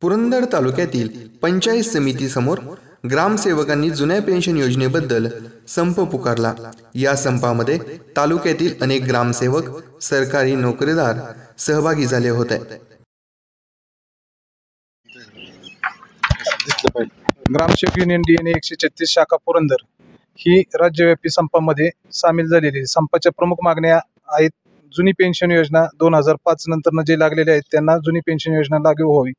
पुरंदर तालुक्यातील पंचायत समितीसमोर ग्रामसेवकांनी जुन्या पेन्शन योजनेबद्दल संप पुकारला। या संपामध्ये तालुक्यातील अनेक ग्रामसेवक, सरकारी नोकरीदार सहभागी झाले होते। ग्रामसेवक युनियन DNA 136 शाखा पुरंदर ही राज्यव्यापी संपामध्ये सामील झालेली। संपाच्या प्रमुख मागण्या आहेत: जुनी पेन्शन योजना 2005 नंतर जे लागलेले आहेत त्यांना जुनी पेन्शन योजना लागू व्हावी।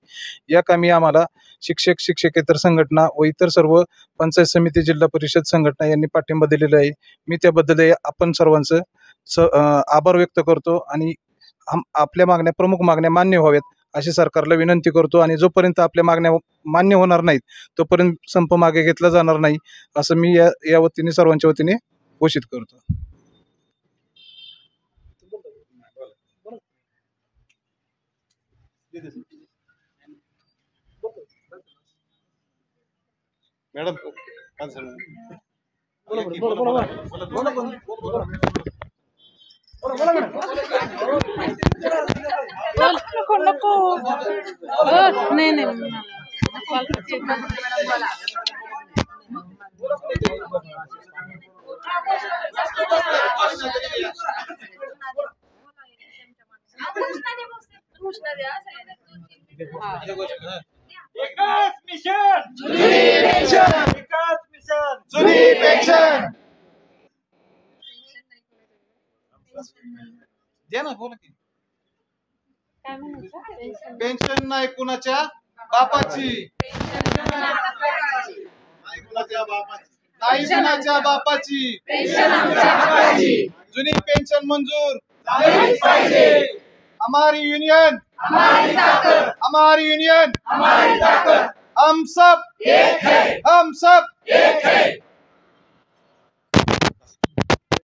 या कामी आम्हाला शिक्षक, शिक्षकेतर संघटना व इतर सर्व पंचायत समिती, जिल्हा परिषद संघटना यांनी पाठिंबा दिलेला आहे। मी त्याबद्दल आपण सर्वांचं आभार व्यक्त करतो आणि आपल्या मागण्या, प्रमुख मागण्या मान्य व्हाव्यात अशी सरकारला विनंती करतो आणि जोपर्यंत आपल्या मागण्या मान्य होणार नाहीत तोपर्यंत संप मागे घेतला जाणार नाही असं मी या वतीने, सर्वांच्या वतीने घोषित करतो। मॅडम नको नाही विकास मिशन, जुनी पेन्शन, विकास मिशन, जुनी पेन्शन। द्या ना, बोला की। पेन्शन नाही कुणाच्या बापाची, नाही कुणाच्या बापाची, पेन्शन आमच्या हक्काची। जुनी पेन्शन मंजूर झालीच पाहिजे। हमारी यूनियन हमारी ताकत, हमारी यूनियन हमारी ताकत। हम सब एक है, हम